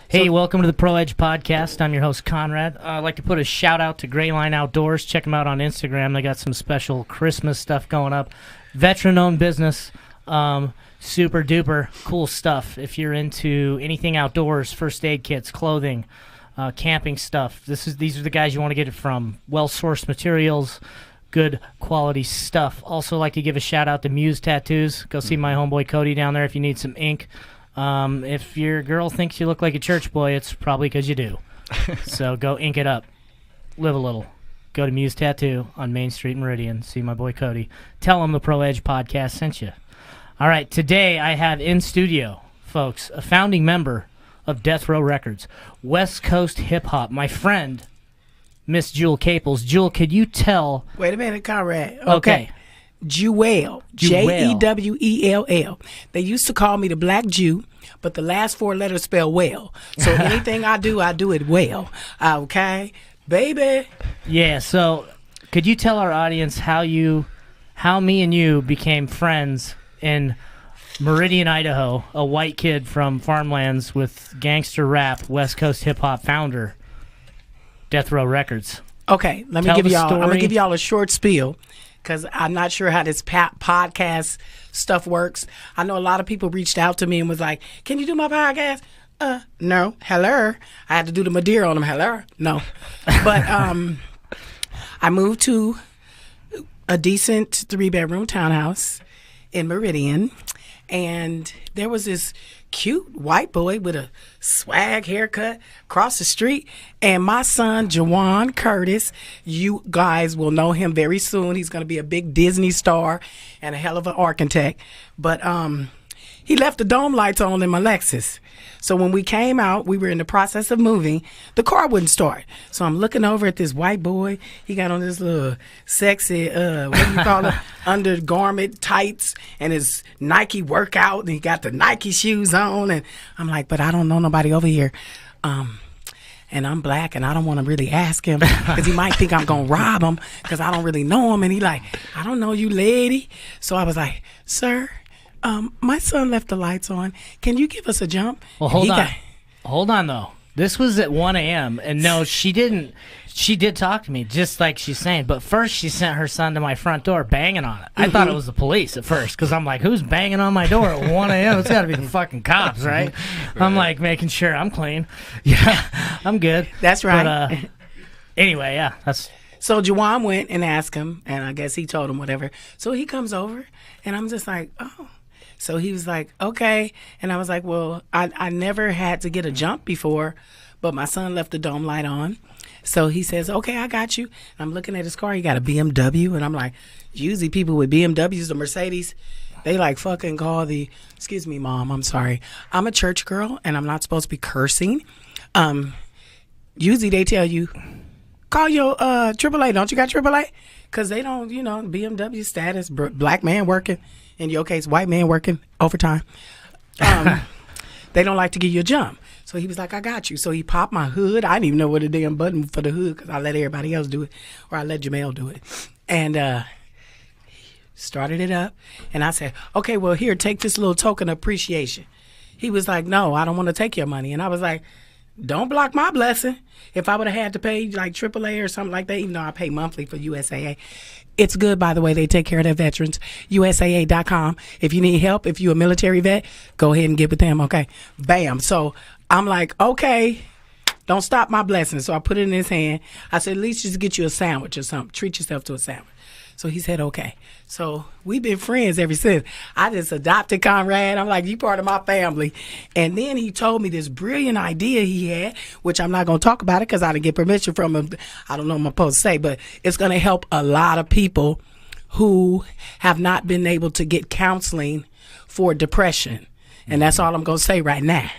Hey, welcome to the Pro Edge Podcast. I'm your host, Conrad. I'd like to put a shout-out to Gray Line Outdoors. Check them out on Instagram. They got some special Christmas stuff going up. Veteran-owned business. Super-duper cool stuff. If you're into anything outdoors, first aid kits, clothing, camping stuff, these are the guys you want to get it from. Well-sourced materials, good quality stuff. Also like to give a shout-out to Muse Tattoos. Go see my homeboy Cody down there if you need some ink. If your girl thinks you look like a church boy, it's probably because you do. So go ink it up. Live a little. Go to Muse Tattoo on Main Street, Meridian. See my boy Cody. Tell him the Pro Edge Podcast sent you. All right, today I have in studio, folks, a founding member of Death Row Records, West Coast Hip Hop, my friend, Miss Jewell Caples. Jewell, could you tell... Wait a minute, Conrad. Okay. Jewell. Jewell. They used to call me the Black Jew, but the last four letters spell well. So anything I do it well. Okay? Baby. Yeah, so could you tell our audience how me and you became friends in Meridian, Idaho, a white kid from farmlands with gangster rap, West Coast hip hop founder, Death Row Records. Okay, I'm gonna give y'all a short spiel, because I'm not sure how this podcast stuff works. I know a lot of people reached out to me and was like, can you do my podcast? No. Hello. I had to do the Madeira on them. Hello. No. But I moved to a decent 3-bedroom townhouse in Meridian, and there was this cute white boy with a swag haircut across the street, and my son Jawan Curtis, you guys will know him very soon. He's going to be a big Disney star and a hell of an architect. But he left the dome lights on in my Lexus. So when we came out, we were in the process of moving. The car wouldn't start. So I'm looking over at this white boy. He got on this little sexy, what do you call it, undergarment tights and his Nike workout. And he got the Nike shoes on. And I'm like, but I don't know nobody over here. And I'm black, and I don't want to really ask him because he might think I'm going to rob him because I don't really know him. And he like, I don't know you, lady. So I was like, sir, my son left the lights on. Can you give us a jump? Well, hold on, though. This was at 1 a.m., and no, she didn't. She did talk to me, just like she's saying. But first, she sent her son to my front door banging on it. I thought it was the police at first, because I'm like, who's banging on my door at 1 a.m.? It's got to be the fucking cops, right? I'm like making sure I'm clean. Yeah, I'm good. That's right. But, anyway, yeah, that's... So Jawan went and asked him, and I guess he told him whatever. So he comes over, and I'm just like, oh. So he was like, okay. And I was like, well, I never had to get a jump before, but my son left the dome light on. So he says, okay, I got you. I'm looking at his car. He got a BMW. And I'm like, usually people with BMWs or Mercedes, they like fucking call excuse me, Mom, I'm sorry. I'm a church girl, and I'm not supposed to be cursing. Usually they tell you, call your AAA. Don't you got AAA? Because they don't, BMW status, black man working. In your case, white man working overtime. They don't like to give you a jump. So he was like, I got you. So he popped my hood. I didn't even know what a damn button for the hood, because I let everybody else do it, or I let Jamel do it. And started it up. And I said, okay, well, here, take this little token of appreciation. He was like, no, I don't want to take your money. And I was like, don't block my blessing. If I would have had to pay like AAA or something like that, even though I pay monthly for USAA. It's good, by the way. They take care of their veterans. USAA.com. If you need help, if you're a military vet, go ahead and get with them, okay? Bam. So I'm like, okay, don't stop my blessing. So I put it in his hand. I said, at least just get you a sandwich or something. Treat yourself to a sandwich. So he said, okay. So we've been friends ever since. I just adopted Conrad. I'm like, you part of my family. And then he told me this brilliant idea he had, which I'm not going to talk about it because I didn't get permission from him. I don't know what I'm supposed to say, but it's going to help a lot of people who have not been able to get counseling for depression. And that's all I'm going to say right now.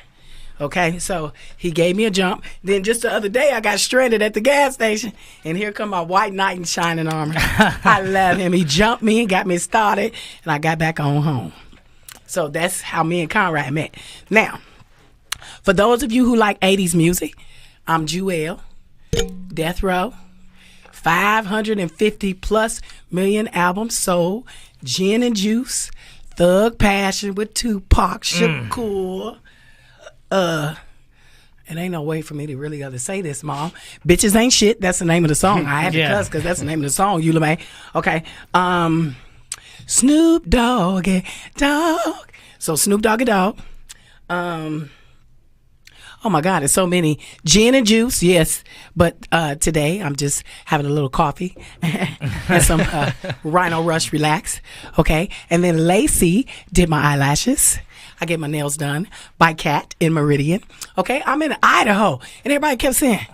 Okay, so he gave me a jump. Then just the other day, I got stranded at the gas station, and here come my white knight in shining armor. I love him. He jumped me and got me started, and I got back on home. So that's how me and Conrad met. Now, for those of you who like 80s music, I'm Jewell, Death Row, 550 plus million albums sold, Gin and Juice, Thug Passion with Tupac, Shakur. And ain't no way for me to really other say this, Mom. Bitches ain't shit. That's the name of the song. I had to cuss because that's the name of the song, you May. Okay. Snoop Doggy Dog. So Snoop Doggy Dog. Oh my God, there's so many. Gin and juice, yes. But today I'm just having a little coffee and some Rhino Rush Relax. Okay. And then Lacey did my eyelashes. I get my nails done by Kat in Meridian. Okay. I'm in Idaho. And everybody kept saying,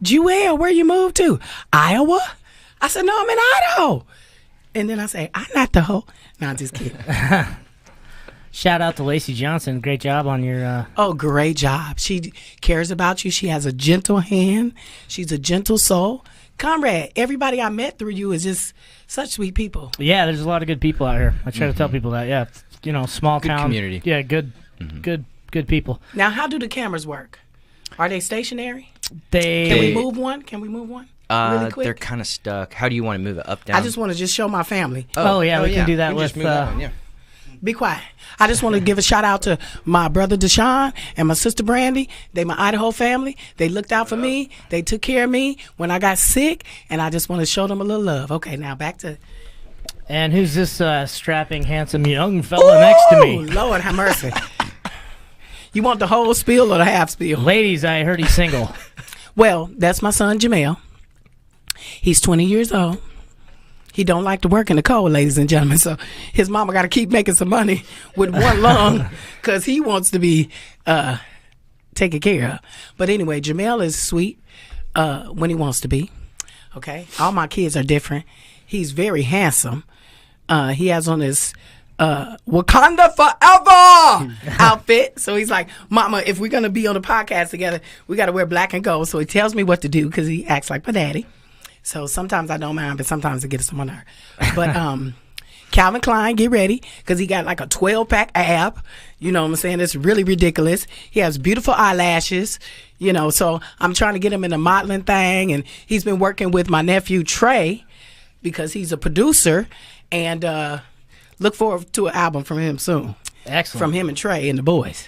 Jewell, where you moved to? Iowa? I said, no, I'm in Idaho. And then I say, I'm not the hoe. No, I'm just kidding. Shout out to Lacey Johnson. Great job on your... Oh, great job. She cares about you. She has a gentle hand. She's a gentle soul. Conrad, everybody I met through you is just such sweet people. Yeah, there's a lot of good people out here. I try to tell people that. Yeah, you know, small good town community. Yeah, good people. Now, how do the cameras work? Are they stationary? Can we move one? Really quick? They're kind of stuck. How do you want to move it? Up, down? I just want to just show my family. Oh yeah, we can do that with... Just move that one, yeah. Be quiet. I just want to give a shout out to my brother Deshaun and my sister Brandy. They my Idaho family. They looked out for me. They took care of me when I got sick, and I just want to show them a little love. Okay, now back to... And who's this strapping, handsome young fella next to me? Lord have mercy. You want the whole spiel or the half spiel? Ladies, I heard he's single. Well, that's my son Jamel. He's 20 years old. He don't like to work in the cold, ladies and gentlemen. So his mama got to keep making some money with one lung because he wants to be taken care of. But anyway, Jamel is sweet when he wants to be. Okay, all my kids are different. He's very handsome. He has on his Wakanda Forever outfit. So he's like, Mama, if we're gonna be on the podcast together, we got to wear black and gold. So he tells me what to do because he acts like my daddy. So sometimes I don't mind, but sometimes it gets on my nerve. But Calvin Klein, get ready, because he got like a 12-pack ab. You know what I'm saying? It's really ridiculous. He has beautiful eyelashes, you know, so I'm trying to get him in the modeling thing. And he's been working with my nephew, Trey, because he's a producer. And look forward to an album from him soon. Excellent. From him and Trey and the boys.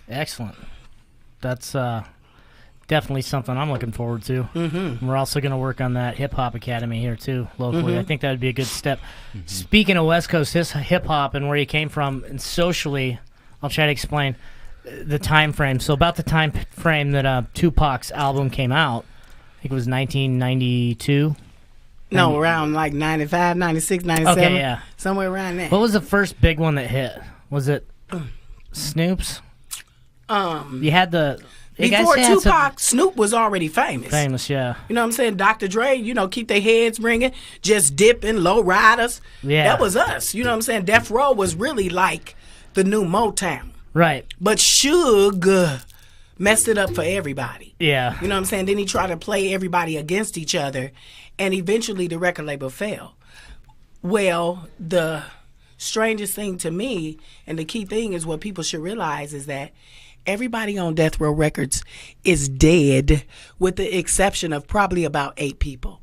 Excellent. That's... definitely something I'm looking forward to. Mm-hmm. We're also going to work on that hip-hop academy here, too, locally. I think that would be a good step. Speaking of West Coast hip-hop and where you came from, and socially, I'll try to explain the time frame. So about the time frame that Tupac's album came out, I think it was 1992. No, around like 95, 96, 97. Okay, yeah. Somewhere around there. What was the first big one that hit? Was it Snoop's? You had the... Before Tupac, Snoop was already famous. Famous, yeah. You know what I'm saying? Dr. Dre, you know, keep their heads ringing, just dipping, low riders. Yeah. That was us. You know what I'm saying? Death Row was really like the new Motown. Right. But Suge messed it up for everybody. Yeah. You know what I'm saying? Then he tried to play everybody against each other, and eventually the record label fell. Well, the strangest thing to me, and the key thing is what people should realize is that everybody on Death Row Records is dead, with the exception of probably about 8 people.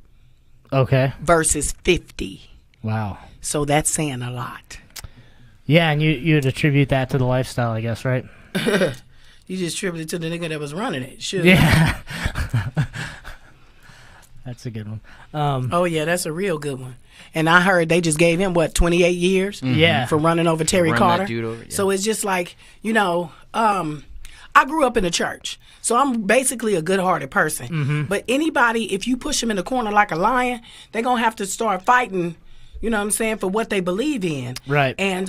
Okay. Versus 50. Wow. So that's saying a lot. Yeah, and you'd attribute that to the lifestyle, I guess, right? You just attribute it to the nigga that was running it. Sure. Yeah. That's a good one. Oh, yeah, that's a real good one. And I heard they just gave him, 28 years? Yeah. For running over Terry Carter. That dude over, yeah. So it's just like, you know, I grew up in the church, so I'm basically a good-hearted person. Mm-hmm. But anybody, if you push them in the corner like a lion, they're going to have to start fighting, you know what I'm saying, for what they believe in. Right. And,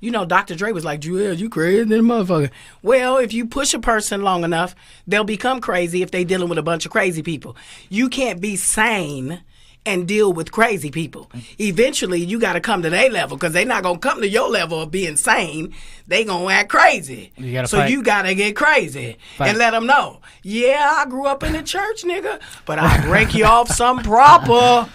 you know, Dr. Dre was like, Jewell, you crazy than a motherfucker. Well, if you push a person long enough, they'll become crazy if they're dealing with a bunch of crazy people. You can't be sane and deal with crazy people. Eventually, you got to come to their level, because they're not going to come to your level of being sane. They going to act crazy. So you got to get crazy and let them know, yeah, I grew up in the church, nigga, but I break you off some proper.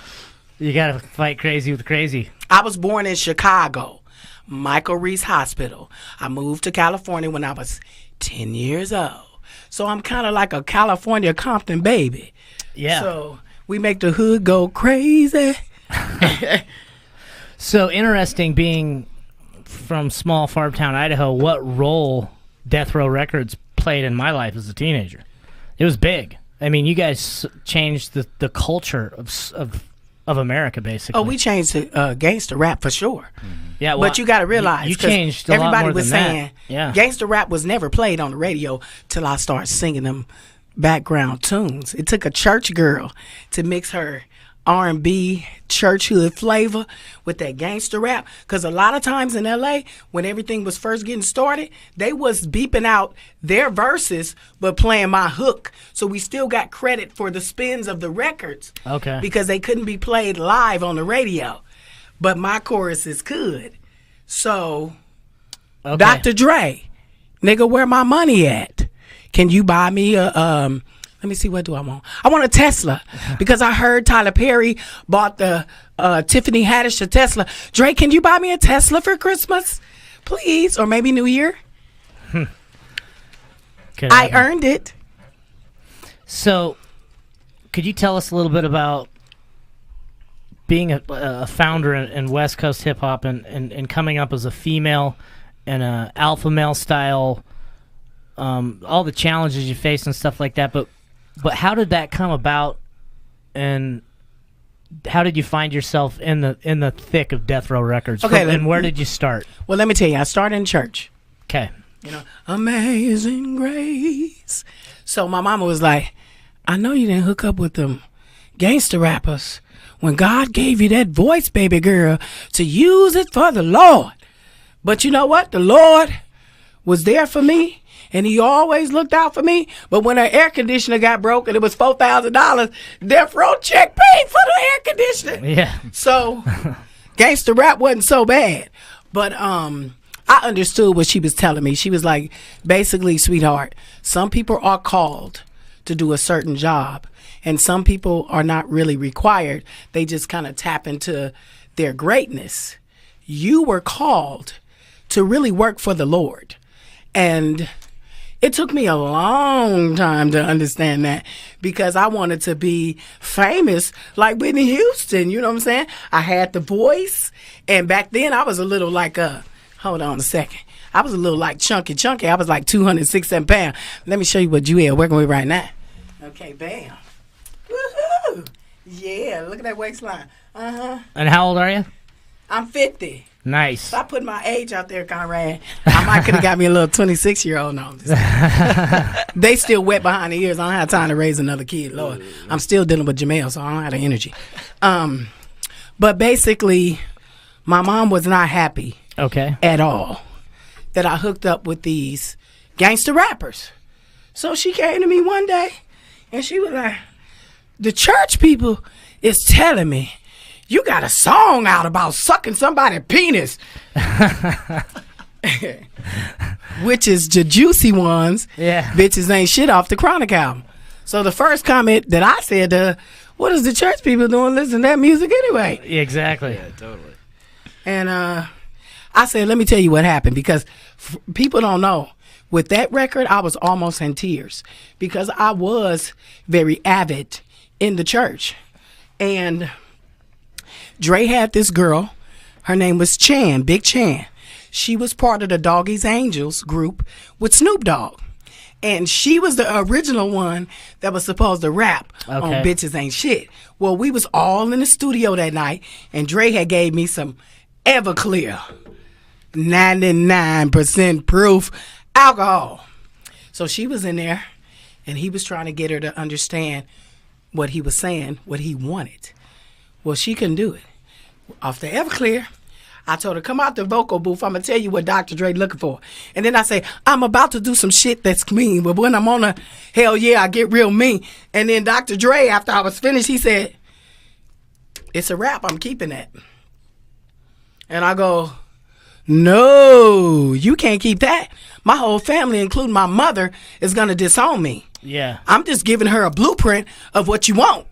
You got to fight crazy with crazy. I was born in Chicago, Michael Reese Hospital. I moved to California when I was 10 years old. So I'm kind of like a California Compton baby. Yeah. So we make the hood go crazy. So interesting being from small farm town Idaho, what role Death Row Records played in my life as a teenager. It was big. I mean, you guys changed the culture of America, basically. Oh, we changed to gangster rap for sure. Yeah, well, but you got to realize, you changed a lot everybody more was than saying that. Yeah. gangster rap was never played on the radio till I started singing them background tunes. It took a church girl to mix her R&B church hood flavor with that gangster rap, because a lot of times in LA when everything was first getting started, they was beeping out their verses but playing my hook, so we still got credit for the spins of the records. Okay. Because they couldn't be played live on the radio, but my choruses could. So Okay. Dr. Dre, nigga, where my money at? Can you buy me a let me see, what do I want? I want a Tesla, because I heard Tyler Perry bought the Tiffany Haddish a Tesla. Dre, can you buy me a Tesla for Christmas, please? Or maybe New Year? I earned it. So, could you tell us a little bit about being a founder in West Coast hip hop and coming up as a female and a alpha male style, all the challenges you face and stuff like that, but how did that come about, and how did you find yourself in the thick of Death Row Records? Okay, and where did you start? Well, let me tell you, I started in church. Okay. You know, Amazing Grace. So my mama was like, I know you didn't hook up with them gangster rappers when God gave you that voice, baby girl, to use it for the Lord. But you know what? The Lord was there for me, and he always looked out for me. But when her air conditioner got broke and it was $4,000, Death Row check paid for the air conditioner. Yeah. So gangster rap wasn't so bad. But I understood what she was telling me. She was like, basically, sweetheart, some people are called to do a certain job, and some people are not really required. They just kind of tap into their greatness. You were called to really work for the Lord. And it took me a long time to understand that, because I wanted to be famous like Whitney Houston. You know what I'm saying? I had the voice, and back then I was a little like hold on a second. I was a little like chunky. I was like 267 pounds. Let me show you what Jewell working with right now. Okay, bam. Woohoo! Yeah, look at that waistline. And how old are you? I'm 50. Nice. Stop putting my age out there, Conrad. I might could have got me a little 26-year-old. No, I'm just they still wet behind the ears. I don't have time to raise another kid. Lord, I'm still dealing with Jamel, so I don't have the energy. But basically, my mom was not happy at all that I hooked up with these gangster rappers. So she came to me one day, and she was like, the church people is telling me you got a song out about sucking somebody's penis. Which is the juicy ones. Yeah. Bitches ain't shit off the Chronic album. So the first comment that I said, what is the church people doing listening to that music anyway? Exactly. Yeah, totally. And I said, let me tell you what happened, because people don't know. With that record, I was almost in tears, because I was very avid in the church. And Dre had this girl. Her name was Chan, Big Chan. She was part of the Doggy's Angels group with Snoop Dogg. And she was the original one that was supposed to rap on Bitches Ain't Shit. Well, we was all in the studio that night, and Dre had gave me some Everclear, 99% proof alcohol. So she was in there, and he was trying to get her to understand what he was saying, what he wanted. Well, she couldn't do it. Off the Everclear, I told her, come out the vocal booth. I'm going to tell you what Dr. Dre looking for. And then I say, I'm about to do some shit that's mean. But when I'm on a, hell yeah, I get real mean. And then Dr. Dre, after I was finished, he said, it's a rap. I'm keeping that. And I go, no, you can't keep that. My whole family, including my mother, is going to disown me. Yeah. I'm just giving her a blueprint of what you want.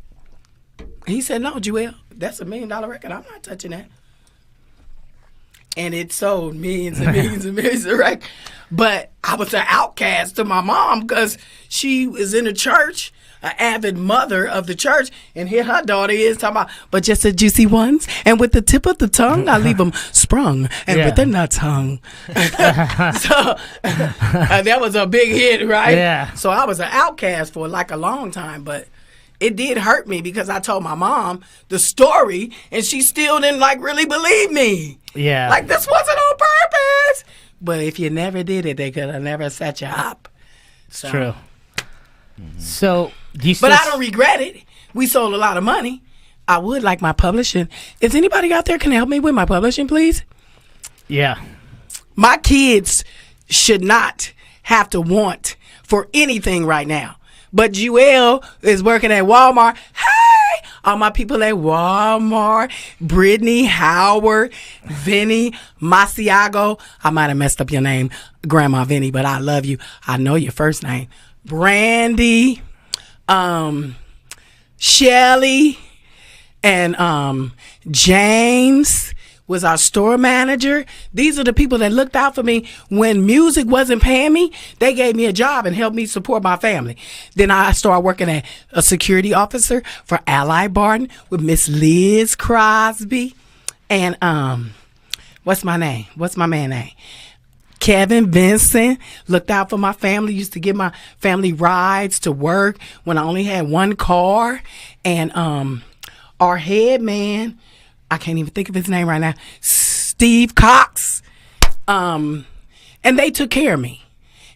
He said, no, Jewell, that's $1 million record. I'm not touching that. And it sold millions and millions and millions of records. But I was an outcast to my mom, because she was in the church. an avid mother of the church, and here her daughter is talking about, but just the juicy ones, and with the tip of the tongue, I leave them sprung, and with the nuts hung. So that was a big hit, right? Yeah. So I was an outcast for like a long time, but it did hurt me because I told my mom the story, and she still didn't like really believe me. Yeah. Like, this wasn't on purpose. But if you never did it, they could have never set you up. So. True. So, do you But I don't regret it. We sold a lot of money. I would like my publishing. Is anybody out there can help me with my publishing, please? Yeah. My kids should not have to want for anything right now. But Jewell is working at Walmart. Hey, all my people at Walmart, Brittany, Howard, Vinny, Masiago. I might have messed up your name, Grandma Vinny, but I love you. I know your first name. Brandy, Shelly, and James was our store manager. These are the people that looked out for me when music wasn't paying me. They gave me a job and helped me support my family. Then I started working as a security officer for Ally Barton with Miss Liz Crosby. And what's my name? What's my man name? Kevin Vincent looked out for my family, used to give my family rides to work when I only had one car. And our head man, I can't even think of his name right now, Steve Cox. And they took care of me.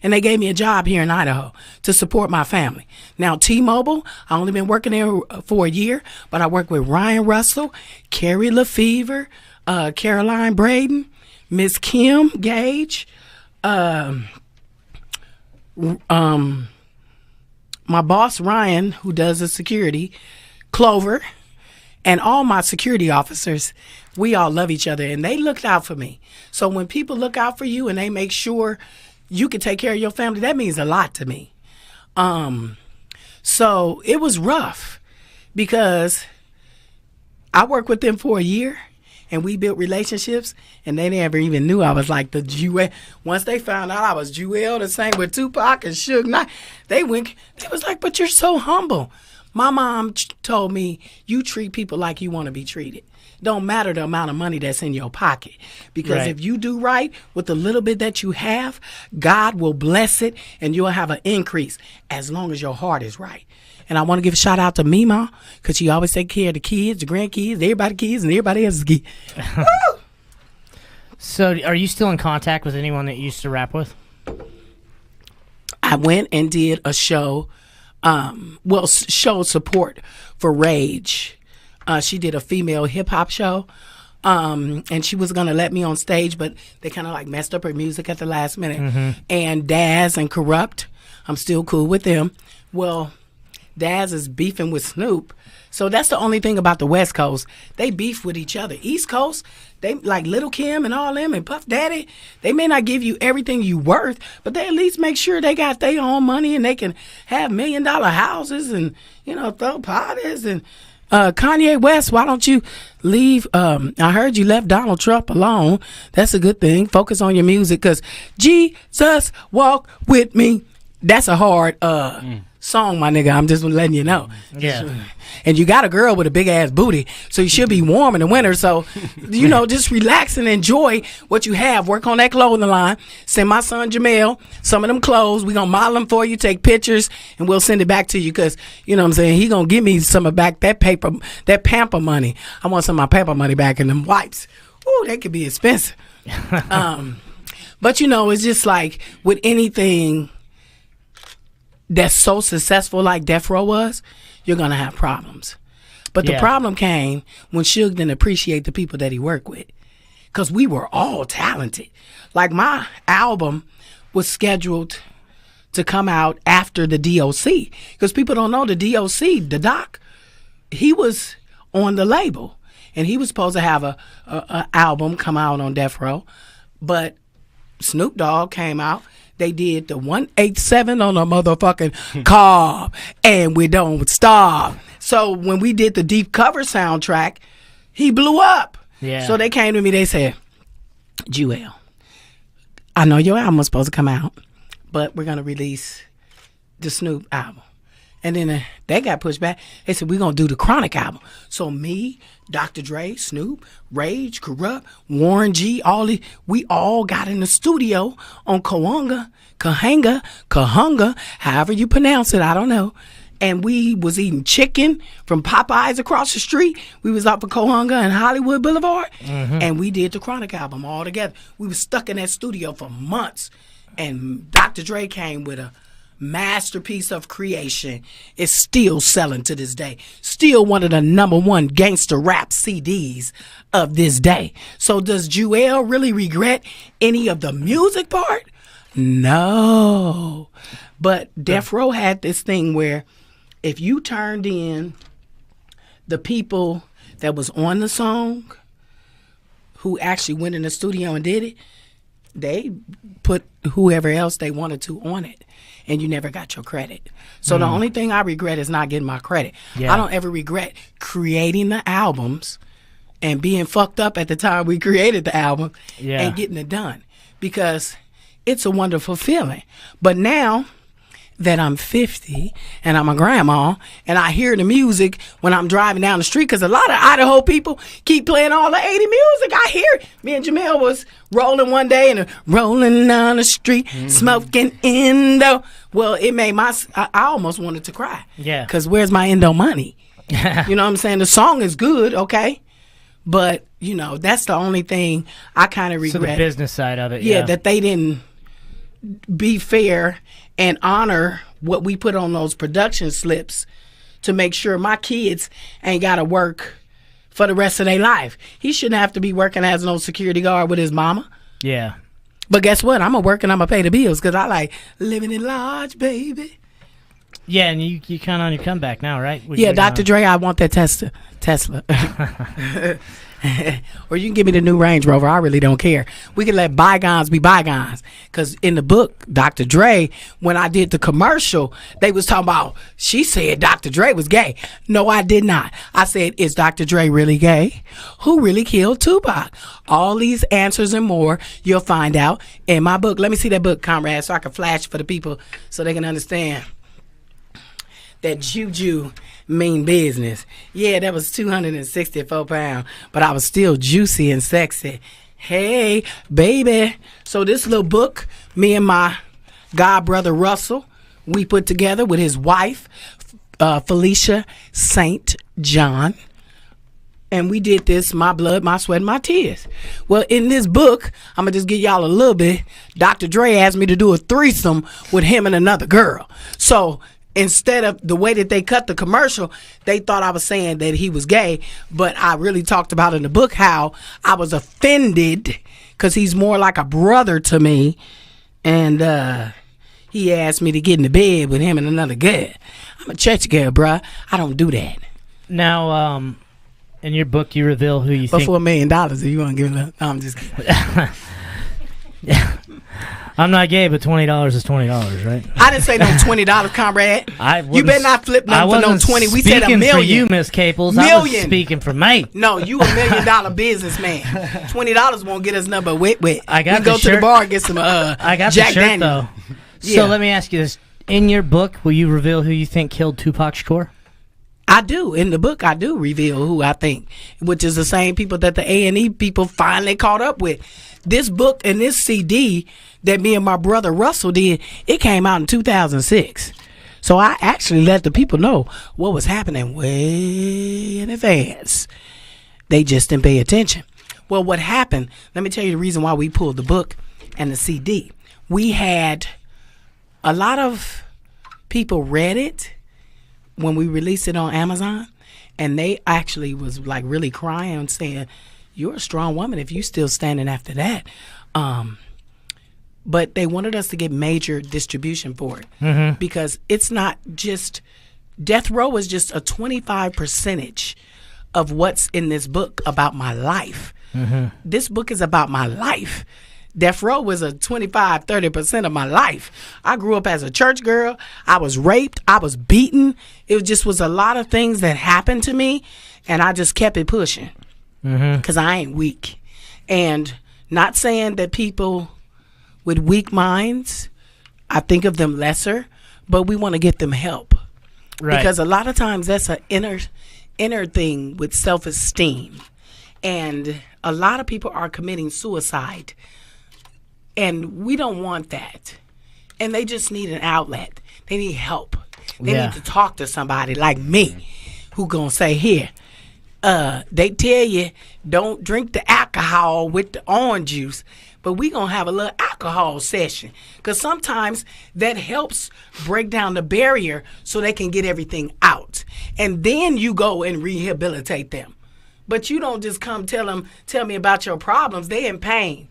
And they gave me a job here in Idaho to support my family. Now, T-Mobile, I only been working there for a year, but I work with Ryan Russell, Carrie LaFever, Caroline Braden, Miss Kim Gage, my boss Ryan, who does the security, Clover, and all my security officers. We all love each other, and they looked out for me. So when people look out for you and they make sure you can take care of your family, that means a lot to me. So it was rough because I worked with them for a year. And we built relationships, and they never even knew I was like the Jewell. Once they found out I was Jewell, the same with Tupac and Suge Knight, they was like, but you're so humble. My mom told me, you treat people like you want to be treated. Don't matter the amount of money that's in your pocket. Because if you do right with the little bit that you have, God will bless it, and you'll have an increase as long as your heart is right. And I want to give a shout out to Mima, because she always take care of the kids, the grandkids, everybody's kids, and everybody else's kids. So are you still in contact with anyone that you used to rap with? I went and did a show, show support for Rage. She did a female hip-hop show, and she was going to let me on stage, but they kind of like messed up her music at the last minute. Mm-hmm. And Daz and Corrupt, I'm still cool with them. Well, Daz is beefing with Snoop. So that's the only thing about the West Coast. They beef with each other. East Coast, they like Little Kim and all them and Puff Daddy, they may not give you everything you worth, but they at least make sure they got their own money and they can have $1 million houses and, throw parties. And Kanye West, why don't you leave? I heard you left Donald Trump alone. That's a good thing. Focus on your music, because Jesus walk with me. That's a hard song, my nigga. I'm just letting you know. Yeah. And you got a girl with a big ass booty, so you should be warm in the winter. So, just relax and enjoy what you have. Work on that clothing line. Send my son Jamel some of them clothes. We gonna model them for you, take pictures, and we'll send it back to you. Cause you know what I'm saying, he gonna give me some of back that pamper money. I want some of my pamper money back in them wipes. Ooh, they could be expensive. But it's just like with anything that's so successful like Death Row was, you're going to have problems. But the problem came when Suge didn't appreciate the people that he worked with. Because we were all talented. Like, my album was scheduled to come out after the DOC. Because people don't know the DOC, the doc, he was on the label. And he was supposed to have a album come out on Death Row. But Snoop Dogg came out. They did the 187 on a motherfucking car, and we don't stop. So when we did the Deep Cover soundtrack, he blew up. Yeah. So they came to me, they said, Jewell, I know your album was supposed to come out, but we're going to release the Snoop album. And then they got pushed back. They said, we're going to do the Chronic album. So me, Dr. Dre, Snoop, Rage, Corrupt, Warren G, we all got in the studio on Kahanga, however you pronounce it, I don't know. And we was eating chicken from Popeyes across the street. We was up at Cohanga and Hollywood Boulevard. And we did the Chronic album all together. We was stuck in that studio for months. And Dr. Dre came with a masterpiece of creation. It's still selling to this day. Still one of the #1 gangster rap CDs of this day. So does Jewell really regret any of the music part? No. But Death Row had this thing where if you turned in the people that was on the song who actually went in the studio and did it, they put whoever else they wanted to on it, and you never got your credit. So the only thing I regret is not getting my credit. Yeah. I don't ever regret creating the albums and being fucked up at the time we created the album and getting it done, because it's a wonderful feeling. But now that I'm 50 and I'm a grandma and I hear the music when I'm driving down the street, because a lot of Idaho people keep playing all the 80 music. I hear it. Me and Jamel was rolling one day and rolling down the street, smoking Indo. Well, it made I almost wanted to cry. Yeah. Because where's my Indo money? You know what I'm saying? The song is good, okay? But, that's the only thing I kind of regret. So the business side of it, yeah. That they didn't be fair and honor what we put on those production slips to make sure my kids ain't got to work for the rest of their life. He shouldn't have to be working as no security guard with his mama. Yeah. But guess what? I'm going to work and I'm going to pay the bills because I like living in large, baby. Yeah, and you kind of on your comeback now, right? Yeah, Dr. Dre, I want that Tesla. Or you can give me the new Range Rover. I really don't care. We can let bygones be bygones. Because in the book, Dr. Dre, when I did the commercial, they was talking about, she said Dr. Dre was gay. No, I did not. I said, is Dr. Dre really gay? Who really killed Tupac? All these answers and more you'll find out in my book. Let me see that book, Conrad, so I can flash for the people so they can understand that juju mean business. Yeah, that was 264 pounds, but I was still juicy and sexy. Hey, baby. So this little book, me and my god brother Russell, we put together with his wife, Felicia St. John. And we did this, My Blood, My Sweat, and My Tears. Well, in this book, I'm going to just give y'all a little bit. Dr. Dre asked me to do a threesome with him and another girl. So instead of the way that they cut the commercial, they thought I was saying that he was gay, but I really talked about in the book how I was offended because he's more like a brother to me, and he asked me to get in the bed with him and another girl. I'm a church girl, bruh. I don't do that. Now, in your book, you reveal who you but think... for $1 million, if you want to give it up. No, I'm just kidding. Yeah. I'm not gay, but $20 is $20, right? I didn't say no $20, Conrad. You better not flip nothing for no 20. We said $1 million. For you, Miss Caples. I was speaking for me. No, you $1 million businessman. $20 won't get us nothing but wet. I got we go to the bar and get some I got Jack the shirt, Daniel. though. Yeah. So let me ask you this. In your book, will you reveal who you think killed Tupac Shakur? I do. In the book, I do reveal who I think, which is the same people that the A&E people finally caught up with. This book and this CD that me and my brother Russell did, it came out in 2006. So I actually let the people know what was happening way in advance. They just didn't pay attention. Well, what happened, let me tell you the reason why we pulled the book and the CD. We had a lot of people read it when we released it on Amazon, and they actually was like really crying and saying, you're a strong woman if you still standing after that. But they wanted us to get major distribution for it because it's not just, Death Row is just a 25% of what's in this book about my life. This book is about my life. Death Row was a 25-30% of my life. I grew up as a church girl. I was raped. I was beaten. It just was a lot of things that happened to me, and I just kept it pushing because I ain't weak. And not saying that people with weak minds, I think of them lesser, but we want to get them help. Right. Because a lot of times that's an inner thing with self-esteem. And a lot of people are committing suicide. And we don't want that. And they just need an outlet. They need help. They need to talk to somebody like me who gonna say, here, they tell you don't drink the alcohol with the orange juice, but we gonna have a little alcohol session. Because sometimes that helps break down the barrier so they can get everything out. And then you go and rehabilitate them. But you don't just come tell me about your problems. They in pain.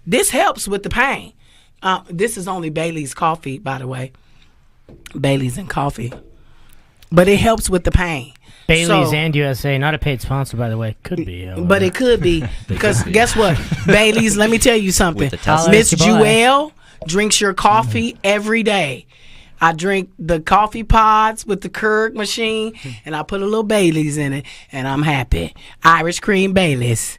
This helps with the pain. This is only Bailey's coffee, by the way. Bailey's and coffee. But it helps with the pain. Bailey's and USA, not a paid sponsor, by the way. Could be. But it could be. Because guess what? Bailey's, let me tell you something. With Miss Jewell drinks your coffee every day. I drink the coffee pods with the Keurig machine, and I put a little Bailey's in it, and I'm happy. Irish cream Bailey's.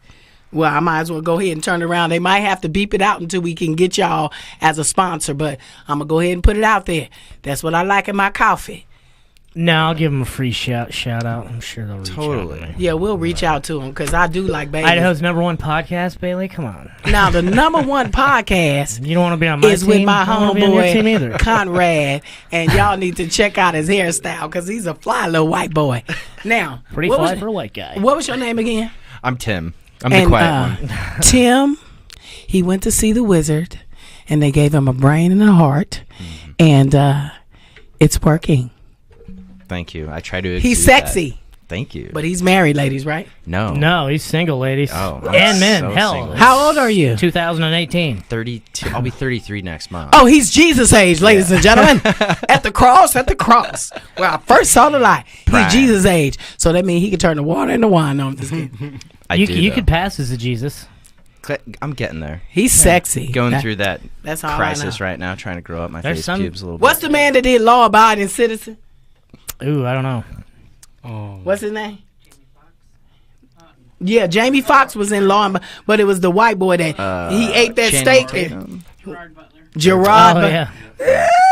Well, I might as well go ahead and turn it around. They might have to beep it out until we can get y'all as a sponsor, but I'm going to go ahead and put it out there. That's what I like in my coffee. No, I'll give them a free shout out. I'm sure they'll reach out to me. Yeah, we'll reach out to them because I do like Bailey's. Idaho's #1 podcast, Bailey. Come on. Now, the #1 podcast You don't want to be on my is team? with my I don't wanna be on your team either. homeboy, Conrad. And y'all need to check out his hairstyle because he's a fly little white boy. Now, Pretty what fly was- for a white guy. What was your name again? I'm Tim. I'm the quiet one. Tim, he went to see the wizard, and they gave him a brain and a heart, and it's working. Thank you. I try to. He's exude that. sexy, Thank you. but he's married, ladies, right? no. No, he's single, ladies. Oh, I'm and men. so Hell. single. How old are you? 2018. 32. I'll be 33 next month. Oh, he's Jesus age, ladies and gentlemen. At the cross. Where I first saw the light. Prime. He's Jesus age. So that means he can turn the water into wine. No, I'm just kidding. You could pass as a Jesus. I'm getting there. He's sexy. Going through that that's all I crisis know. right now, trying to grow up my There's face some- pubes a little What's bit. the man that did Law Abiding Citizen? Ooh, I don't know. What's his name? Yeah, Jamie Foxx was in Law, but it was the white boy that he ate that Channing steak. Tatum? Gerard. Oh, yeah.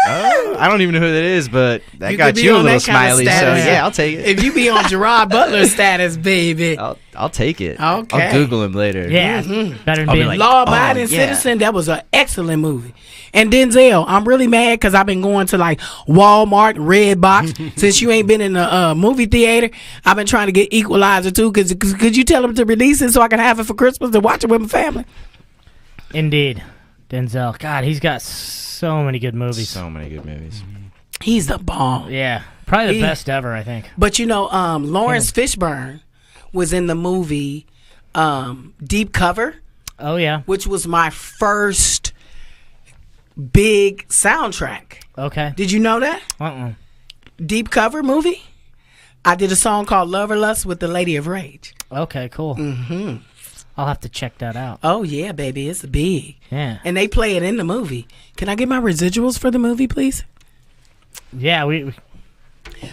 Oh, I don't even know who that is, but that You got could be you a on little that kind of smiley. So status. yeah, I'll take it. If you be on Gerard Butler status, baby. I'll take it. Okay. I'll Google him later. Yeah. Better than I'll be being like, Law Abiding yeah. Citizen, that was an excellent movie. And Denzel, I'm really mad because I've been going to like Walmart, Redbox. Since you ain't been in a movie theater, I've been trying to get Equalizer too. Could you tell them to release it so I can have it for Christmas to watch it with my family? Indeed. Denzel. God, he's got so many good movies. So many good movies. He's the bomb. Yeah. Probably the best ever, I think. But you know, Lawrence Fishburne was in the movie Deep Cover, Oh, yeah. which was my first big soundtrack. Okay. Did you know that? Uh-uh. Deep Cover movie? I did a song called Love or Lust with the Lady of Rage. Okay, cool. Mm-hmm. I'll have to check that out. Oh, yeah, baby. It's big. Yeah. And they play it in the movie. Can I get my residuals for the movie, please? Yeah, we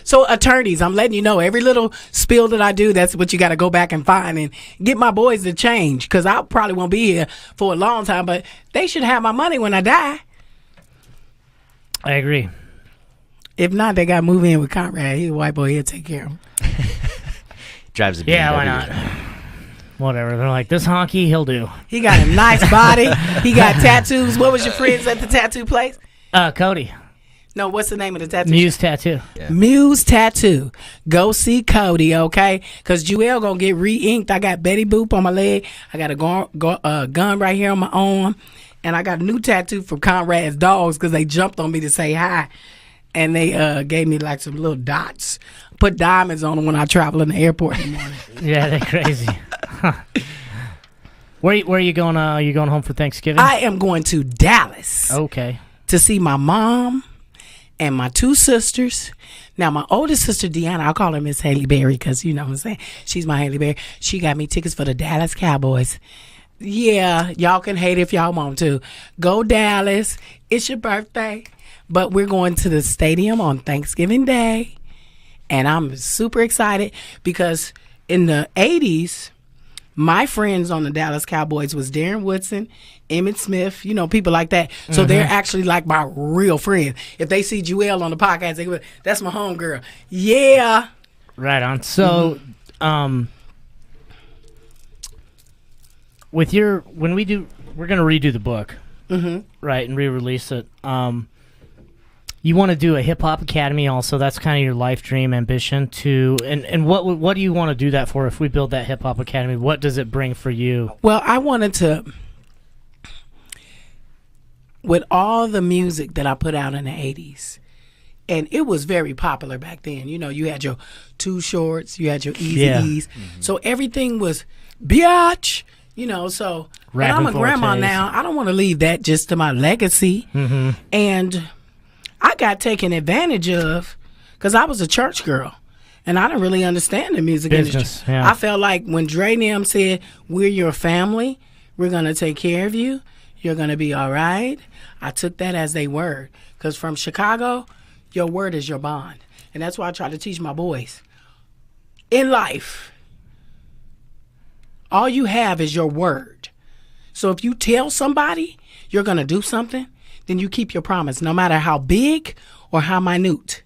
So, attorneys, I'm letting you know every little spill that I do, that's what you got to go back and find and get my boys to change because I probably won't be here for a long time, but they should have my money when I die. I agree. If not, they got to move in with Conrad. He's a white boy. He'll take care of him. Drives a Yeah, BMW. why not? Whatever. They're like, this honky, he'll do. He got a nice body. He got tattoos. What was your friends at the tattoo place? Cody. No, what's the name of the tattoo? Muse Tattoo. Yeah. Muse Tattoo. Go see Cody, okay? Because Jewell going to get re-inked. I got Betty Boop on my leg. I got a gun right here on my arm. And I got a new tattoo from Conrad's dogs because they jumped on me to say hi. And they gave me like some little dots. Put diamonds on them when I travel in the airport in the morning. Yeah, they're crazy. Huh. Where are you going? You going home for Thanksgiving? I am going to Dallas Okay. to see my mom and my two sisters. Now, my oldest sister, Deanna, I'll call her Miss Haley Berry because, you know what I'm saying, she's my Haley Berry. She got me tickets for the Dallas Cowboys. Yeah, y'all can hate if y'all want to. Go Dallas. It's your birthday. But we're going to the stadium on Thanksgiving Day. And I'm super excited because in the 80s, My friends on the Dallas Cowboys was Darren Woodson, Emmitt Smith, people like that. So they're actually like my real friends. If they see Jewell on the podcast, they go, that's my homegirl. Yeah. Right on. So, we're going to redo the book, right, and re-release it. You want to do a hip hop academy also. That's kind of your life dream ambition to, and what do you want to do that for? If we build that hip hop academy, what does it bring for you? Well, I wanted to, with all the music that I put out in the 80s, and it was very popular back then. You had your Too Shorts, you had your Eazy-E's. So everything was biatch, so when I'm a grandma now, I don't want to leave that just to my legacy. And I got taken advantage of because I was a church girl and I didn't really understand the music industry. Yeah. I felt like when Dre and them said, we're your family, we're going to take care of you, you're going to be all right. I took that as their word because from Chicago, your word is your bond. And that's why I try to teach my boys. In life, all you have is your word. So if you tell somebody you're going to do something, then you keep your promise, no matter how big or how minute.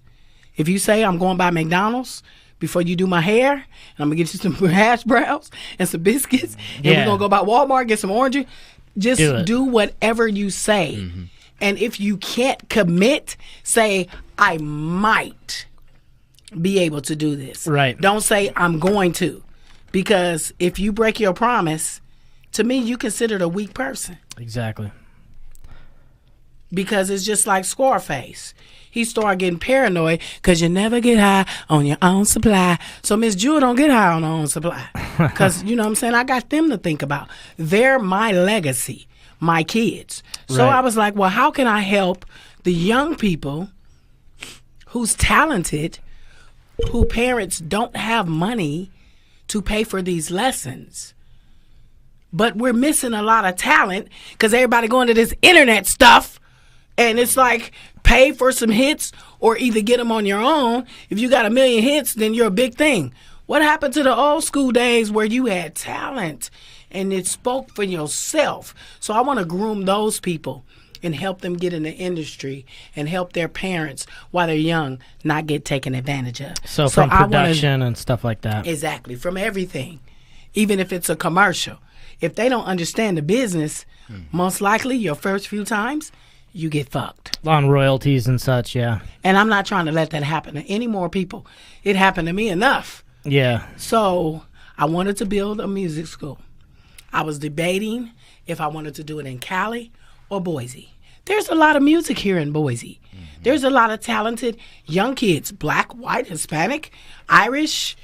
If you say, I'm going by McDonald's before you do my hair, and I'm going to get you some hash browns and some biscuits, and we're going to go by Walmart, get some oranges, just do whatever you say. And if you can't commit, say, I might be able to do this. Right. Don't say, I'm going to. Because if you break your promise, to me, you considered a weak person. Exactly. Because it's just like Scarface. He started getting paranoid because you never get high on your own supply. So Miss Jewell don't get high on her own supply. Because, you know what I'm saying, I got them to think about. They're my legacy, my kids. So I was like, well, how can I help the young people who's talented, who parents don't have money to pay for these lessons? But we're missing a lot of talent because everybody going to this internet stuff. And it's like, pay for some hits or either get them on your own. If you got 1 million hits, then you're a big thing. What happened to the old school days where you had talent and it spoke for yourself? So I want to groom those people and help them get in the industry and help their parents while they're young not get taken advantage of. So from production and stuff like that. Exactly, from everything. Even if it's a commercial. If they don't understand the business, most likely your first few times, you get fucked. On royalties and such, yeah. And I'm not trying to let that happen to any more people. It happened to me enough. Yeah. So I wanted to build a music school. I was debating if I wanted to do it in Cali or Boise. There's a lot of music here in Boise. There's a lot of talented young kids, black, white, Hispanic, Irish,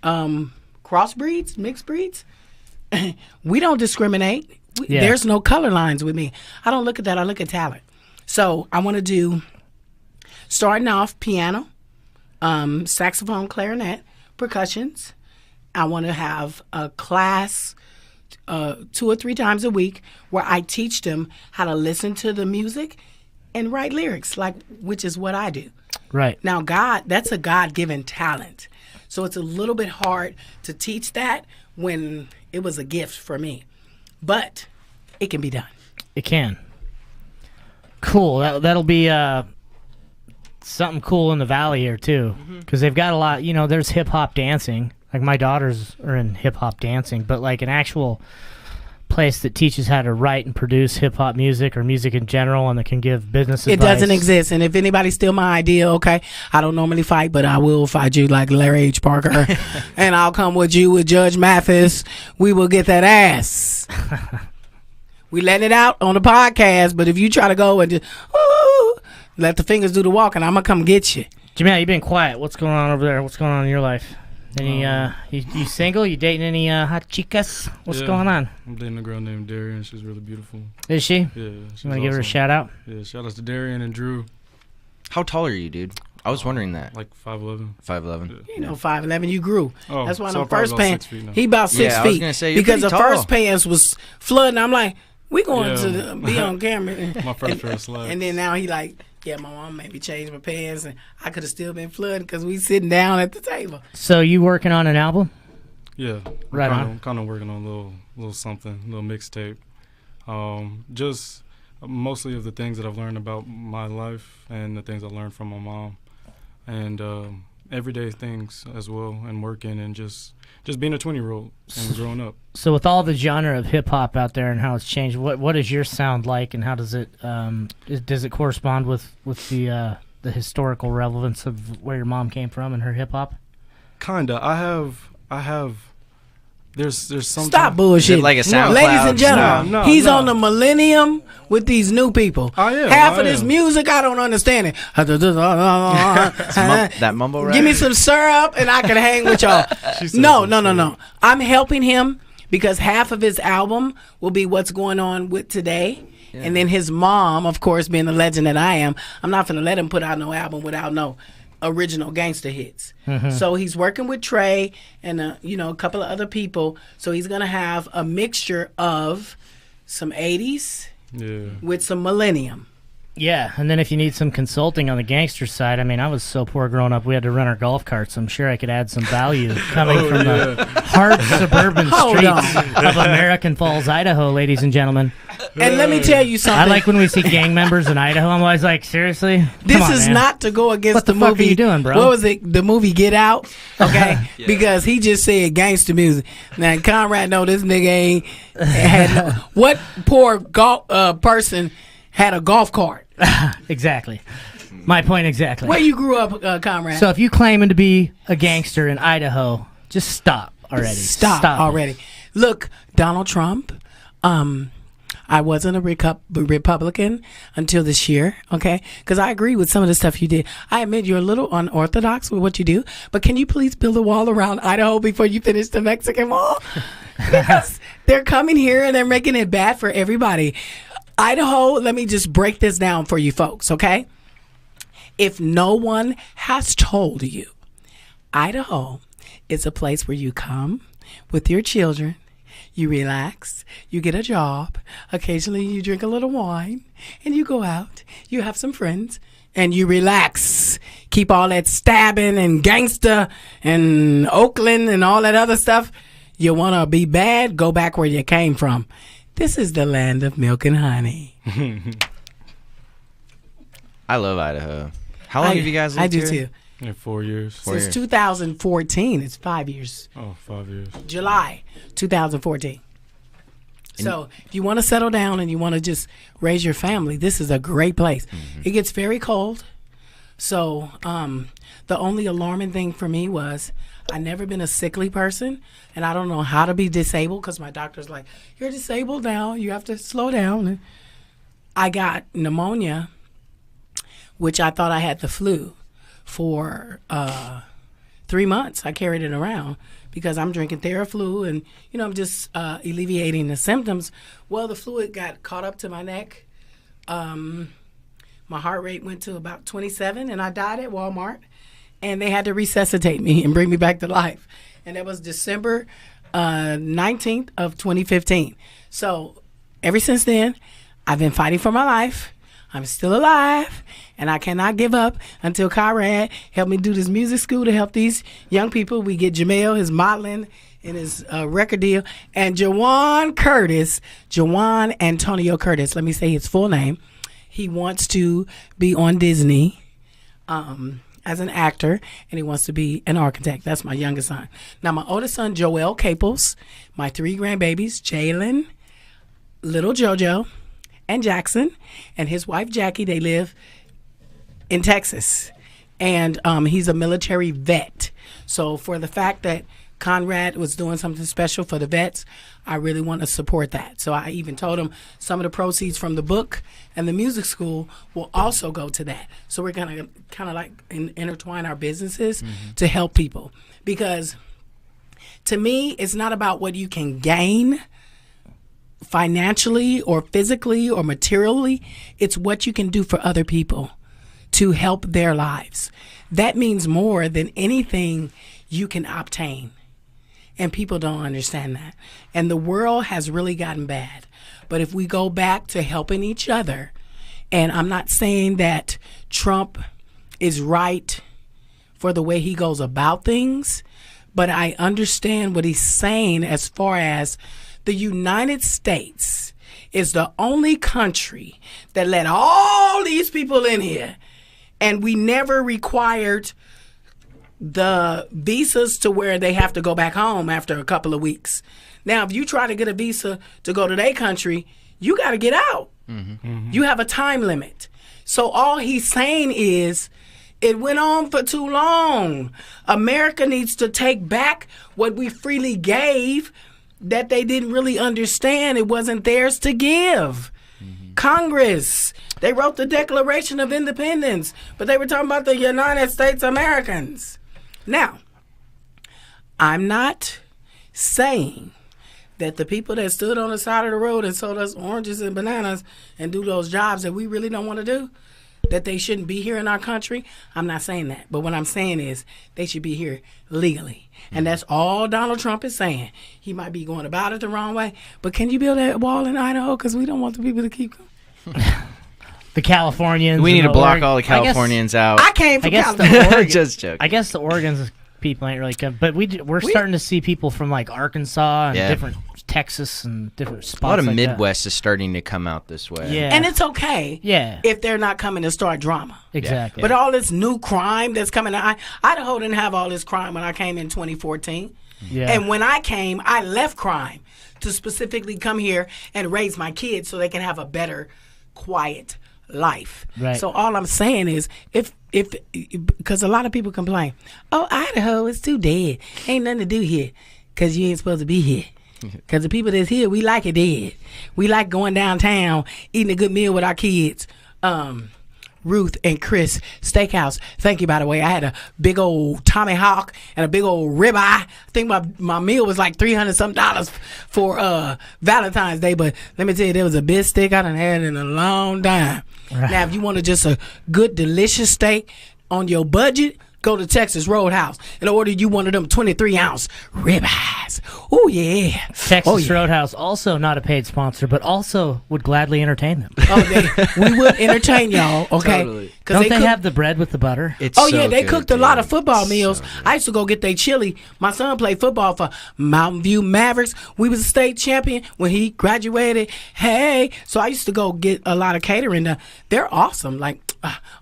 crossbreeds, mixed breeds. We don't discriminate. There's no color lines with me. I don't look at that. I look at talent. So I want to do, starting off, piano, saxophone, clarinet, percussions. I want to have a class 2 or 3 times a week where I teach them how to listen to the music and write lyrics, which is what I do. Right. Now, that's a God-given talent. So it's a little bit hard to teach that when it was a gift for me. But it can be done. It can. Cool. That'll be something cool in the Valley here, too. Because they've got a lot, there's hip-hop dancing. Like, my daughters are in hip-hop dancing. But, like, an actual place that teaches how to write and produce hip-hop music or music in general and that can give business advice. It doesn't exist. And if anybody steal my idea, okay, I don't normally fight, but I will fight you like Larry H. Parker. And I'll come with you with Judge Mathis. We will get that ass. We let it out on the podcast, but if you try to go and just let the fingers do the walking, I'm gonna come get you. Jamel, you've been quiet. What's going on over there? What's going on in your life? Any you single? You dating any hot chicas? What's going on? I'm dating a girl named Darian. She's really beautiful. Is she? Yeah. You want to give her a shout out? Yeah, shout outs to Darian and Drew. How tall are you, dude? I was wondering that. Like 5'11". 5'11". You know, 5'11", you grew. Oh, that's why so the first about pants. 6 feet now. He about 6 Yeah, feet. I was gonna say, you're because the pretty tall. first pants was flooding. I'm like, we going to be on camera. My first pair of slides. And then now he like, yeah, my mom made me change my pants, and I could have still been flooding because we sitting down at the table. So you working on an album? Yeah. Right on. Kind of working on a little something, little mixtape. Just mostly of the things that I've learned about my life and the things I learned from my mom, and everyday things as well, and working and just being a 20-year-old and growing up. So with all the genre of hip hop out there and how it's changed, what is your sound like, and how does it correspond with the historical relevance of where your mom came from and her hip hop? Kinda. I have. There's something. Stop bullshit. Like a SoundCloud. Ladies and gentlemen, No, he's no. on the millennium with these new people. I am, Half of I this am. music, I don't understand it. That mumble rap. Give me some syrup and I can hang with y'all. She said No. some I'm helping him because half of his album will be what's going on with today. Yeah. And then his mom, of course, being the legend that I am, I'm not going to let him put out no album without no original gangster hits. So he's working with Trey and a couple of other people. So he's going to have a mixture of some 80s Yeah. with some millennium. Yeah, and then if you need some consulting on the gangster side, I mean, I was so poor growing up, we had to rent our golf carts. I'm sure I could add some value coming from the hard suburban Hold streets of American Falls, Idaho, ladies and gentlemen. And let me tell you something. I like when we see gang members in Idaho. I'm always like, seriously? This Come on, is man. not to go against What the fuck movie. are you doing, bro? What was it? The movie Get Out? Okay, because he just said gangster music. Now Conrad know this nigga ain't had no. What poor person had a golf cart? Exactly. My point exactly. Where you grew up, Conrad? So if you claiming to be a gangster in Idaho, just stop already. Stop it. already. Look, Donald Trump. I wasn't a Republican until this year, okay? Because I agree with some of the stuff you did. I admit you're a little unorthodox with what you do, but can you please build a wall around Idaho before you finish the Mexican wall? Because they're coming here and they're making it bad for everybody. Idaho, let me just break this down for you folks, okay? If no one has told you, Idaho is a place where you come with your children, you relax, you get a job, occasionally you drink a little wine, and you go out, you have some friends, and you relax. Keep all that stabbing and gangster and Oakland and all that other stuff. You want to be bad, go back where you came from. This is the land of milk and honey. I love Idaho. How long have you guys lived I do here? too. In 4 years. Since 2014. It's 5 years. Oh, 5 years. July 2014. So if you want to settle down and you want to just raise your family, this is a great place. It gets very cold. So the only alarming thing for me was I never been a sickly person, and I don't know how to be disabled because my doctor's like, you're disabled now. You have to slow down. And I got pneumonia, which I thought I had the flu for 3 months. I carried it around because I'm drinking Theraflu and, I'm just alleviating the symptoms. Well, the fluid got caught up to my neck. My heart rate went to about 27, and I died at Walmart. And they had to resuscitate me and bring me back to life. And that was December 19th of 2015. So ever since then, I've been fighting for my life. I'm still alive, and I cannot give up until Conrad helped me do this music school to help these young people. We get Jamel, his modeling, and his record deal. And Jawan Antonio Curtis, let me say his full name. He wants to be on Disney as an actor, and he wants to be an architect. That's my youngest son. Now, my oldest son, Jewell Caples, my 3 grandbabies, Jalen, little JoJo, and Jackson, and his wife, Jackie, they live in Texas. And he's a military vet. So for the fact that Conrad was doing something special for the vets, I really want to support that. So I even told him some of the proceeds from the book and the music school will also go to that. So we're going to kind of like intertwine our businesses to help people. Because to me, it's not about what you can gain financially or physically or materially. It's what you can do for other people to help their lives. That means more than anything you can obtain. And people don't understand that. And the world has really gotten bad. But if we go back to helping each other, and I'm not saying that Trump is right for the way he goes about things, But I understand what he's saying as far as the United States is the only country that let all these people in here, and we never required the visas to where they have to go back home after a couple of weeks. Now, if you try to get a visa to go to their country, you got to get out. You have a time limit. So all he's saying is it went on for too long. America needs to take back what we freely gave that they didn't really understand. It wasn't theirs to give. Congress, they wrote the Declaration of Independence, but they were talking about the United States Americans. Now, I'm not saying that the people that stood on the side of the road and sold us oranges and bananas and do those jobs that we really don't want to do, that they shouldn't be here in our country. I'm not saying that. But what I'm saying is they should be here legally. And that's all Donald Trump is saying. He might be going about it the wrong way. But can you build that wall in Idaho? Because we don't want the people to keep coming. The Californians. We need to block all the I guess- Californians out. I came from I guess California. the Oregon, Just joking. I guess the Oregon's people ain't really coming, but we're starting to see people from like Arkansas and Yeah. different Texas and different spots. A lot of like that. Midwest is starting to come out this way. Yeah, And it's okay yeah, if they're not coming to start drama. exactly. But all this new crime that's coming out, Idaho didn't have all this crime when I came in 2014. yeah, And when I came, I left crime to specifically come here and raise my kids so they can have a better, quiet life. Right. So all I'm saying is, if because a lot of people complain, oh, Idaho is too dead. Ain't nothing to do here because you ain't supposed to be here. Because the people that's here, we like it dead. We like going downtown, eating a good meal with our kids. Ruth and Chris Steakhouse. Thank you, by the way. I had a big old Tommy Hawk and a big old ribeye. I think my meal was like $300-something for Valentine's Day. But let me tell you, there was a big steak I done had in a long time. Right. Now, if you wanted just a good, delicious steak on your budget, go to Texas Roadhouse and order you one of them 23-ounce ribeyes. Oh, yeah. Texas Oh, yeah. Roadhouse, also not a paid sponsor, but also would gladly entertain them. Oh, we would entertain y'all, okay? Totally. Don't they cook- have the bread with the butter? It's Oh, so yeah, they good, cooked a lot of dude. football It's meals. so good. I used to go get their chili. My son played football for Mountain View Mavericks. We was a state champion when he graduated. Hey, so I used to go get a lot of catering done. They're awesome. Like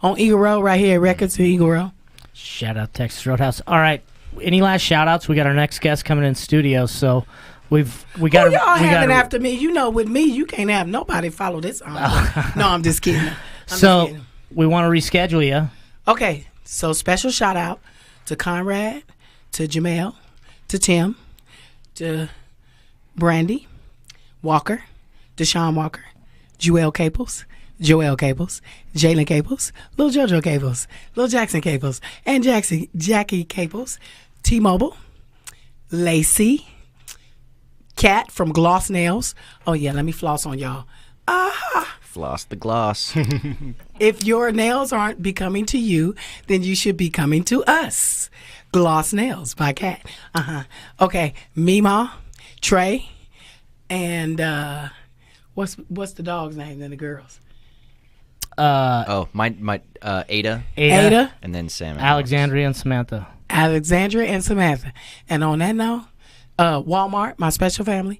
on Eagle Road right here, Records in Eagle Road. Shout out Texas Roadhouse. All right, any last shout outs? We got our next guest coming in studio, so we got. Who y'all having after me? You know, with me, you can't have nobody follow this. No, I'm just kidding. I'm just So kidding. we want to reschedule you. Okay, so special shout out to Conrad, to Jamel, to Tim, to Brandy, Walker, Deshaun Walker, Jewell Caples, Joel Caples, Jalen Caples, Lil JoJo Caples, Lil Jackson Caples, and Jackie Caples, T-Mobile, Lacey, Cat from Gloss Nails. Oh yeah, let me floss on y'all. Floss the gloss. If your nails aren't becoming to you, then you should be coming to us. Gloss Nails by Cat. Okay, Mima, Trey, and what's the dog's name and the girls? Oh, my Ada, Ada, and then Sam. Alexandria, and Samantha. Alexandria, and Samantha. And on that note, Walmart, my special family.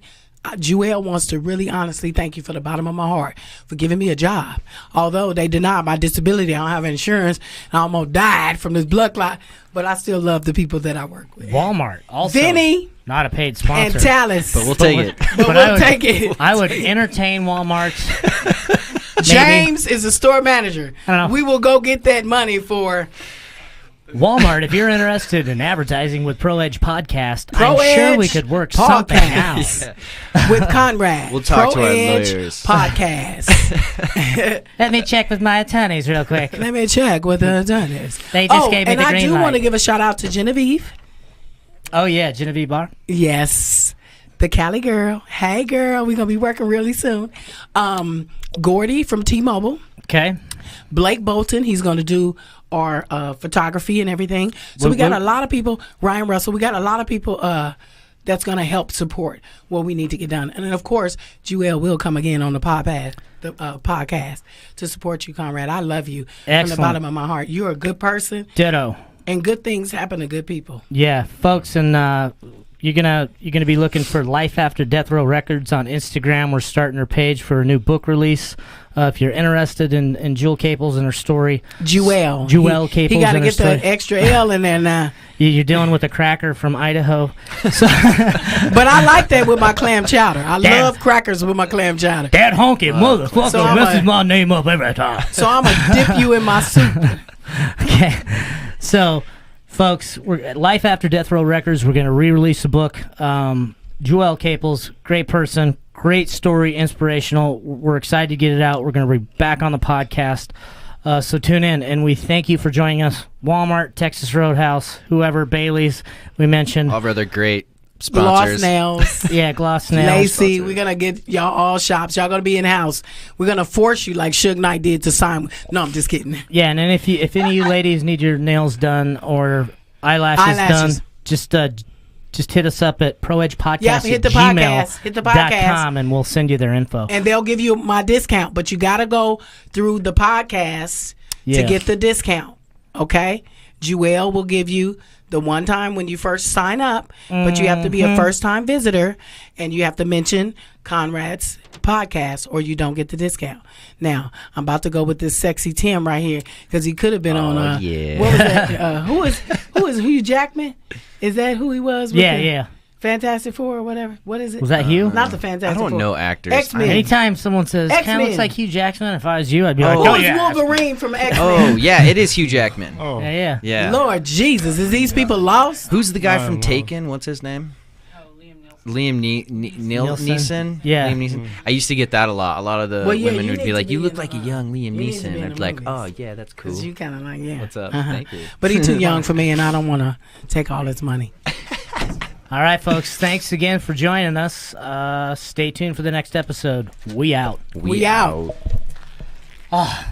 Jewell wants to really honestly thank you for the bottom of my heart for giving me a job. Although they denied my disability, I don't have insurance. I almost died from this blood clot, but I still love the people that I work with. Walmart, also Vinny not a paid sponsor. and Tallis. But we'll take it. But I we'll would- take it. I would entertain Walmart's. James is a store manager. I don't know. We will go get that money for Walmart, if you're interested in advertising with Pro Edge Podcast, Pro I'm sure Edge we could work Podcast. something out. with Conrad. We'll talk to Pro our Edge lawyers. Podcast. Let me check with my attorneys real quick. Let me check what the done is. They just gave me and the I green do light. want to give a shout out to Genevieve. Oh, yeah, Genevieve Bar. Yes. The Cali girl. Hey girl, we're gonna be working really soon. Gordy from T-Mobile. Okay. Blake Bolton, he's going to do our photography and everything. So we got a lot of people, Ryan Russell, we got a lot of people that's going to help support what we need to get done. And then, of course, Jewell will come again on the podcast to support you, Conrad. I love you from Excellent. the bottom of my heart. You're a good person. Ditto. And good things happen to good people. Yeah, folks, and you're gonna be looking for Life After Death Row Records on Instagram. We're starting her page for a new book release. If you're interested in Jewell Caples and her story, Jewell Caples. He got to and her get the extra L in there now. You're dealing with a cracker from Idaho. So But I like that with my clam chowder. I love crackers with my clam chowder. that honky motherfucker So messes my name up every time. So I'm going to dip you in my soup. Okay, so folks, we're at Life After Death Row Records. We're going to re-release the book. Jewell Caples, great person, great story, inspirational. We're excited to get it out. We're going to be back on the podcast. So tune in, and we thank you for joining us. Walmart, Texas Roadhouse, whoever, Bailey's, we mentioned. All of our other great Gloss sponsors. Nails. Yeah, Gloss Nails. Lacey, we're going to get y'all all shops. Y'all going to be in-house. We're going to force you like Suge Knight did to sign. No, I'm just kidding. Yeah, and then if any of you ladies need your nails done or eyelashes. done, just hit us up at ProEdgePodcast Yep, hit the podcast. Hit the podcast. and we'll send you their info. And they'll give you my discount, but you got to go through the podcast to get the discount, okay? Jewell will give you the one time when you first sign up, but you have to be a first-time visitor, and you have to mention Conrad's podcast, or you don't get the discount. Now, I'm about to go with this sexy Tim right here, because he could have been on, yeah. what was that? Who is Hugh Jackman? Is that who he was? With Yeah. Fantastic Four or whatever. What is it? Was that Hugh? Not the Fantastic Four. I don't know actors. X-Men. Anytime someone says, kind of X-Men. looks like Hugh Jackman, if I was you, I'd be like, Who oh, is yeah. Wolverine from X-Men? Oh, yeah, it is Hugh Jackman. Oh, Yeah. Yeah. Lord Jesus, is these people lost? Who's the guy from no. Taken? What's his name? Liam Neeson. Neeson? Yeah. Liam Neeson. I used to get that a lot. A lot of the Well, yeah, women you would need be to like, be you look in like a the- young Liam you need to Neeson. be in I'd the be like, movies. oh, yeah, that's cool. Because you kind of like, yeah. What's up? Uh-huh. Thank you. But he's too young for me, and I don't want to take all his money. All right, folks. Thanks again for joining us. Stay tuned for the next episode. We out. We out. Oh.